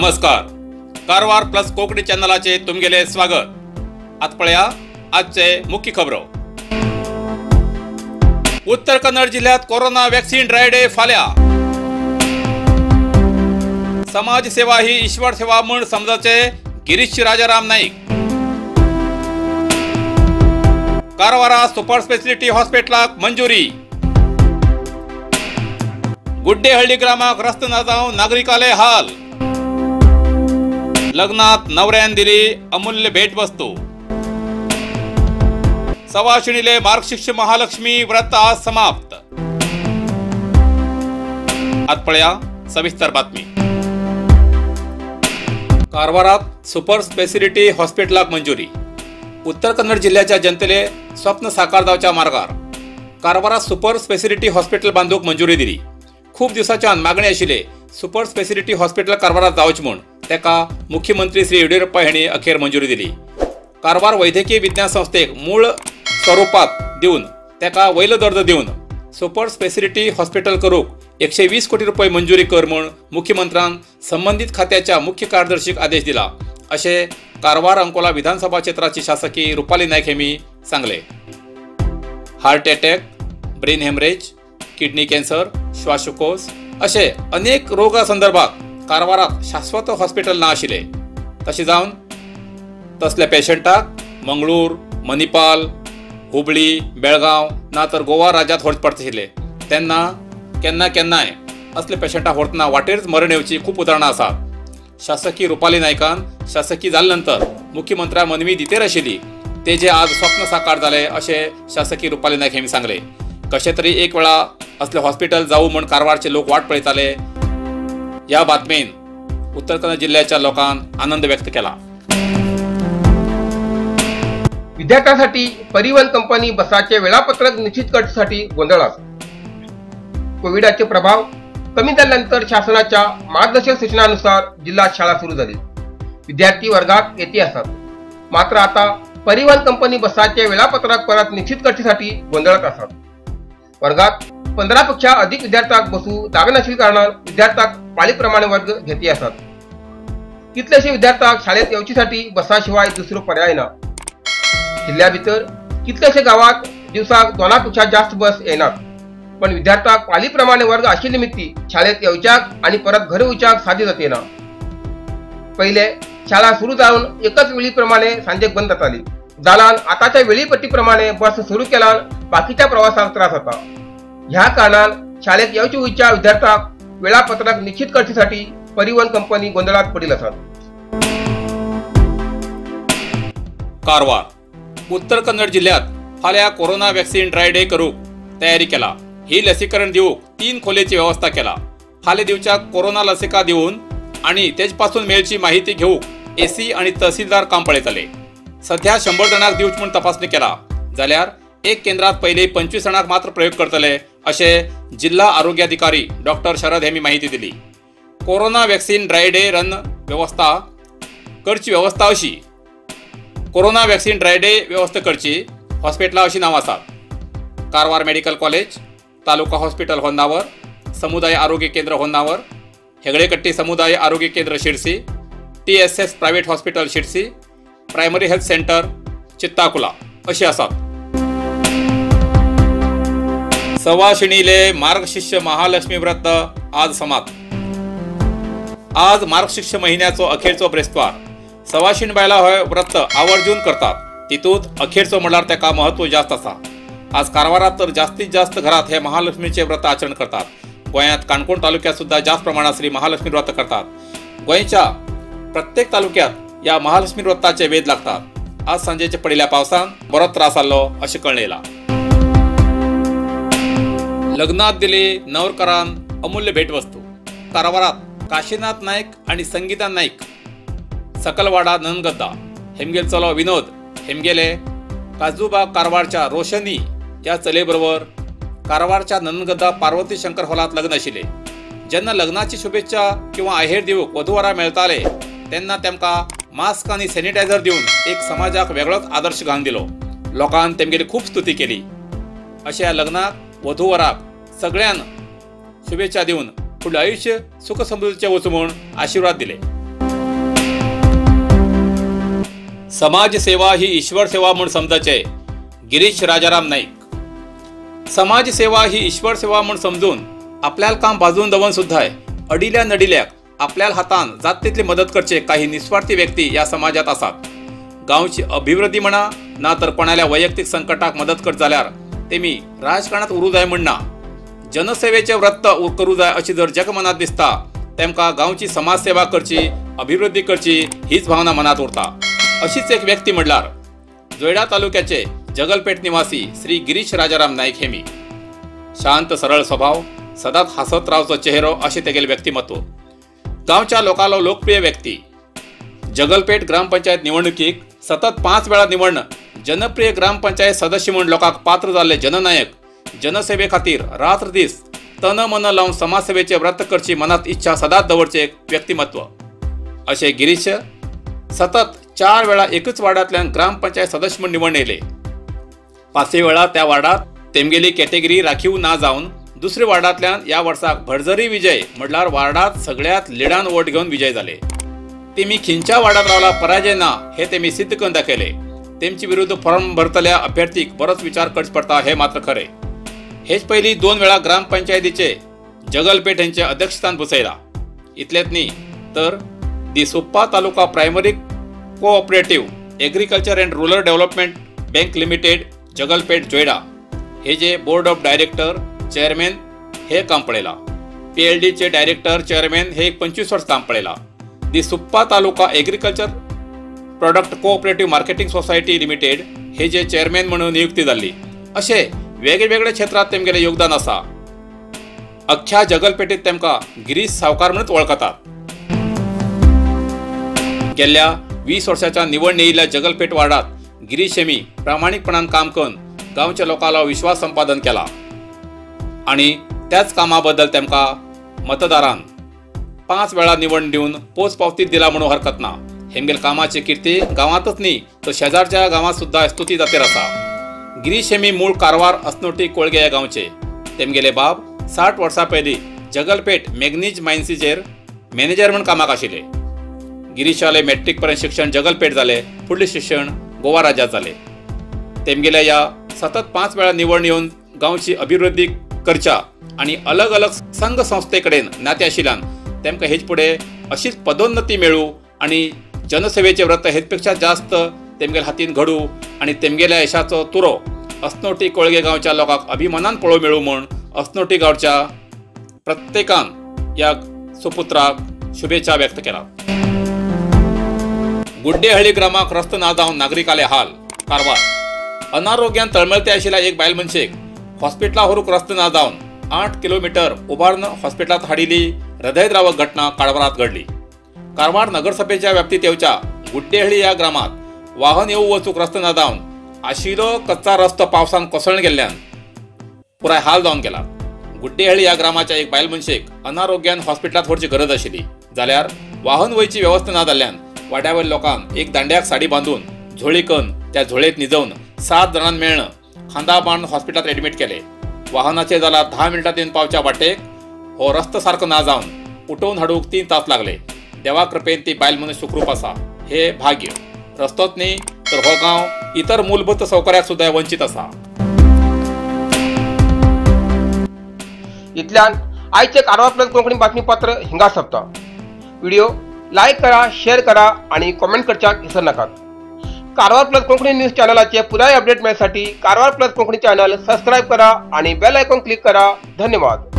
नमस्कार. कारवार प्लस कोकणी चॅनलाचे तुमगेले स्वागत. आत पळया आजचे मुख्य खबरो. उत्तर कन्नड जिल्ह्यात कोरोना वॅक्सीन ड्राय डे फाल्या. समाज सेवा ही ईश्वर सेवा म्हूण समजाचे गिरीश राजाराम नाईक. कारवारा सुपर स्पेशलिटी हॉस्पिटलाक मंजुरी. गुड्डेहळ्ळी ग्रामाक रस्तो न जावन नागरिकाले हाल. लग्नात नवऱ्यान दिली अमूल्य भेटवस्तू. सवाशिणीले मार्गशीर्ष महालक्ष्मी व्रत आज समाप्त. आत पळया सविस्तर बातमी. कारवारात सुपर स्पेशलिटी हॉस्पिटलाक मंजुरी. उत्तर कन्नड जिल्ह्याच्या जनतेले स्वप्न साकार जावच्या मार्गार कारवारात सुपर स्पेशलिटी हॉस्पिटल बांधूक मंजुरी दिली. खूप दिवसाच्यान मागणी आशिल्ले सुपर स्पेशलिटी हॉस्पिटल कारवारात जावचे म्हूण तेका मुख्यमंत्री श्री येडियुरप्पा हांणी अखेर मंजुरी दिली. कारवार वैद्यकीय विज्ञान संस्थेक मूळ स्वरूपात दिवन तेका वयलो दर्जो दिवन सुपर स्पेशलिटी हॉस्पिटल करूक 120 कोटी रुपये मंजुरी कर म्हूण मुख्यमंत्र्यान संबंधित खात्याच्या मुख्य कार्यदर्शीक आदेश दिला अशें कारवार अंकोला विधानसभा क्षेत्राची शासकी रुपाली नायक हेमी सांगले. Heart attack, brain haemorrhage, kidney cancer, श्वासकोश असे अनेक रोगा संदर्भात कारवारात शाश्वत हॉस्पिटल ना आशिल्ले. तशें जावन तसल्या पेशंटाक मंगळूर, मणिपाल, हुबळी, बेळगांव ना तर गोवा राज्यांत व्हरचे पडटले. तेन्ना केन्नाय असले पेशंटाक व्हरतना वाटेरच मरण येवची खूप उदाहरणां आसात. शासकी रुपाली नायकान शासकी जाले नंतर मुख्यमंत्र्या मनवी दितेर आशिल्ली तेजे आज स्वप्न साकार जाले अशें शासकी रुपाली नायक हेमी सांगले. कशे तरी एक वेळा असले हॉस्पिटल जाऊ म्हूण कारवारचे लोक वाट पळयताले. ह्या बातमेन उत्तर कन्नड जिल्ह्याच्या लोकांन आनंद व्यक्त केला. विद्यार्थ्यांसाठी परिवहन कंपनी बसाचे वेळापत्रक निश्चित करण्यासाठी गोंधळात. कोविडचे प्रभाव कमी झाल्यानंतर शासनाच्या मार्गदर्शक सूचनानुसार जिल्ह्यात शाळा सुरू झाली. विद्यार्थी वर्गात येते असतात. मात्र आता परिवहन कंपनी बसाचे वेळापत्रक परत निश्चित करण्यासाठी गोंधळात असतात. वर्गात 15 पेक्षा अधिक विद्यार्थ्यांक बसू जागा नसल्या कारणान विद्यार्थ्यांक पाळीप्रमाणे वर्ग घेतले असतात. कितलेशे विद्यार्थ्यांक शाळेत येवचीसाठी बसाशिवाय दुसरो पर्याय ना. जिल्ह्या भितर कितलेशे गावात दिवसाक 2 पेक्षा जास्त बस येनात. पण विद्यार्थ्यांक पाळीप्रमाणे वर्ग आशिल्ले निमित्ती शाळेत येवच्याक आणि परत घरी वचच्याक साध्य जाते ना. पहिले शाळा सुरू जावन एकच वेळीप्रमाणे सांजेक बंद जाताली. जालान आताच्या वेळीपट्टीप्रमाणे बस सुरू केल्यान बाकीच्या प्रवासाक त्रास जाता. ह्या कारणान शाळेत येवचे वयच्या विद्यार्थ्यांक वेळापत्रक निश्चित करण्यासाठी परिवहन कंपनी गोंधळात पडील आसात. कारवार उत्तर कन्नड जिल्ह्यात फाल्यां कोरोना वॅक्सीन ड्राय डे करूक तयारी केला. ही लसीकरण दिवूक 3 खोलेची व्यवस्था केला. फाल्यां दिवच्या कोरोना लसिका दिवन आणि तेजपासून मेळची माहिती घेऊक एसी आणि तहसीलदार काम पळयतले. सध्या 100 जणांक दिवचे म्हूण तपासणी केला जाल्यार एक केंद्रात पहिले 25 जणांक मात्र प्रयोग करतले अशें जिल्हा आरोग्य अधिकारी डॉक्टर शरद हेमी माहिती दिली. Corona vaccine dry day run व्यवस्था अशी कोरोना वॅक्सीन ड्राय डे व्यवस्था करची हॉस्पिटलां अशी नांव आसात. Karwar medical college, taluka hospital Honnavar, समुदाय आरोग्य केंद्र होन्नावर, हेगडेकट्टी समुदाय आरोग्य केंद्र Sirsi, TSS private hospital Sirsi, primary health centre Chittakula अशी आसात. सवाशिणीले मार्गशीर्ष महालक्ष्मी व्रत आज समाप्त. आज मार्गशीर्ष महिन्याचो अखेरचो ब्रेस्तार. सवाशीण बायला हे व्रत आवर्जून करतात. तितूंत अखेरचो म्हणल्यार तेका महत्व जास्त आसा. आज कारवारात तर जास्तीत जास्त घरात हे महालक्ष्मीचे व्रत आचरण करतात. गोंयांत काणकोण तालुक्यात सुद्धा जास्त प्रमाणात श्री महालक्ष्मी व्रत करतात. गोंयच्या प्रत्येक तालुक्यात या महालक्ष्मी व्रताचे वेध लागतात. आज सांजेचे पडिल्ल्या पावसान बरो त्रास जाल्लो अशें कळून येयला. लग्नात दिली नवरकारान अमूल्य भेटवस्तू. कारवारात काशीनाथ नायक आणि संगीता नाईक सकलवाडा ननगद्दा हेमगेल चलो विनोद हेमगेले काजूबाग कारवारच्या रोशनी या चलेबरोबर कारवारच्या ननगद्दा पार्वती शंकर हॉलात लग्न आशिल्ले. जेन्ना लग्नाची शुभेच्छा किंवा आहेर दिवूक वधूवरां मेळताले तेन्ना तेमकां मास्क आणि सॅनिटायझर दिवन एक समाजाक वेगळोच आदर्श घालून दिलो. लोकांनी तेमगेली खूप स्तुती केली. अशा ह्या लग्नाक वधूवराक सगळ्यान शुभेच्छा दिवन फुडलें आयुष्य सुख समृद्धीचे वचूं म्हूण आशीर्वाद दिले. समाज सेवा ही ईश्वर सेवा म्हूण समजचे गिरीश राजाराम नाईक। समाज सेवा ही ईश्वर सेवा म्हूण समजून आपल्याला काम बाजून दवन सुद्धा अडिल्या नडिल्याक आपल्याला हातान जात तितली मदत करचे काही निस्वार्थी व्यक्ती या समाजात असतात। गावची अभिवृद्धी म्हणा ना तर कोणाल्या वैयक्तिक संकटाक मदत करत जाल्यार तेमी राजकारणात उरू जाय म्हणना जनसेवेचे व्रत करू जाय अशी जर जग मनात दिसता तेमका गावची समाज सेवा करची अभिवृद्धी करची हीच भावना मनात उरता। अशीच एक व्यक्ती म्हणल्यार जोयडा तालुक्याचे जगलपेट निवासी श्री गिरीश राजाराम नाईक हेमी। शांत सरळ स्वभाव सदांच हसत रावचो चेहरो असे तेगेले व्यक्तिमत्व। गावच्या लोकांलो लोकप्रिय व्यक्ती। जगलपेट ग्रामपंचायत निवडणुकीक सतत 5 वेळा निवडणं जनप्रिय ग्रामपंचायत सदस्य म्हणून लोकांक पात्र जाल्ले जननायक जनसेवे खातीर रात्र दीस तन मन लावून समाजसेवेचे व्रत करची मनात इच्छा सदांच दवरचे एक व्यक्तिमत्व असे गिरीश सतत 4 वेळा एकच वार्डांतल्यान ग्रामपंचायत सदस्य म्हणून निवडून येयले। 5 वेळा त्या वार्डात तेमगेली कॅटेगरी राखीव ना जावन दुसऱ्या वार्डांतल्यान या वर्साक भरजरी विजय म्हटल्यार वार्डात सगळ्यात लिडान वोट घेवन विजय झाले। तेमी खिंच्या वार्डात रावला पराजय ना हे तेमी सिद्ध करून दाखयले। तेमचे विरुद्ध फॉर्म भरतल्या अभ्यर्थीक बरोच विचार करचे पडटा हे मात्र खरे। हेच पयलीं 2 वेळा ग्रामपंचायतीचे जगलपेट यांचे अध्यक्षस्थान भूसयला। इतलेच न्ही तर the Suppa taluka primary cooperative agriculture and rural development bank limited Jagalpet Joida हे जे बोर्ड ऑफ डायरेक्टर चेअरमॅन हे काम पळयला। PLD चे डायरेक्टर चेअरमॅन हे 25 वर्ष काम पळयला। The Suppa taluka agriculture product cooperative marketing society limited हे जे चेअरमॅन म्हणून नियुक्ती जाल्ली। असे वेगवेगळ्या क्षेत्रात तेमगेले योगदान आसा। अख्ख्या जगलपेटीत तेमका गिरीश सावकार म्हणून वळखतात। गेल्या 20 वर्षाच्या निवडून येयल्ल्या जगलपेट वार्डात गिरीश हेमी प्रामाणिकपणान काम करून गावच्या लोकांना विश्वास संपादन केला आणि त्याच कामाबद्दल तेमका मतदारान 5 वेळा निवडून दिवन पोच पावती दिला म्हणून हरकत ना। हेमगेल कामाची कीर्ती गावातच न्ही तर शेजारच्या गावात सुद्धा स्तुती जातीर आसा। गिरीश हेमी मूळ कारवार असनोटी कोळगे या गावचे। तेमगेले बाब 60 वर्सां पयलीं जगलपेट मॅग्नीज मायन्सीचेर मॅनेजर म्हणून कामाक आशिल्ले। गिरीशाले मॅट्रिक पर्यंत शिक्षण जगलपेट जाले, फुडले शिक्षण गोवा राज्यात जाले। तेमगेल्या या सतत 5 वेळा निवडून येवन गावची अभिवृद्धी करच्या आणि अलग अलग संघ संस्थे कडेन नाते आशिल्ल्यान तेमकां हेच फुडें अशीच पदोन्नती मेळू आणि जनसेवेचे व्रत हेचपेक्षा जास्त तेमगेल्या हातीन घडू आणि तेमगेल्या यशाचो तुरो असनोटी कोळगे गावच्या लोकांक अभिमानान पळोवंक मेळू म्हूण असनोटी गांवच्या प्रत्येकान या सुपुत्राक शुभेच्छा व्यक्त केला। गुड्डेहळ्ळी ग्रामाक रस्तो ना जावन नागरिकाले हाल। कारवार अनारोग्यान तळमळते आशिल्ल्या एक बायल मनशेक हॉस्पिटला व्हरूंक रस्तो ना जावन 8 किलोमीटर उबारून हॉस्पिटलात हाडिल्ली हृदयद्रावक घटना कारवारात घडली। कारवार नगरसभेच्या व्याप्तीत येवच्या गुड्डेहळ्ळी या ग्रामात वाहन येऊ वचूक रस्तो ना जावन आशिल्लो कच्चा रस्तो पावसान कोसळून गेल्ल्यान पुराय हाल जावन गेला। गुड्डेहळ्ळी या ग्रामाच्या एक बायल मनशेक अनारोग्यान हॉस्पिटलात व्हरची गरज आशिल्ली जाल्यार वाहन वयची वेवस्था ना जाल्ल्यान वाड्यावयल्या लोकांक एक दांड्याक साडी बांदून झोळीकन त्या झोळेत न्हिजवन 7 जाणांक मेळ्ळन खांदा बांदून हॉस्पिटलात एडमिट केले। वाहनाचे जाल्यार 10 मिनटात येवन पावच्या वाटेक हो रस्तो सारको ना जावन उठोवन हाडूंक 3 तास लागले। देवा कृपेन ती बायल मनीस सुखरूप आसा हे भाग्य। रस्तोच न्ही तर हो गांव इतर मूलभूत सौकर्याक सुद्धा वंचित आसा। इतल्यान आयचे कारवार प्लस कोंकणी बातमीपत्र हिंगा सोंपता। व्हिडिओ लाईक करा, शेअर करा आणि कमेंट करच्याक विसरू नका। कारवार प्लस कोंकणी न्यूज चॅनलाचे पुराय अपडेट मेळसाठी Karwar plus Konkani channel subscribe करा आणि बेल आयकॉन क्लिक करा। धन्यवाद।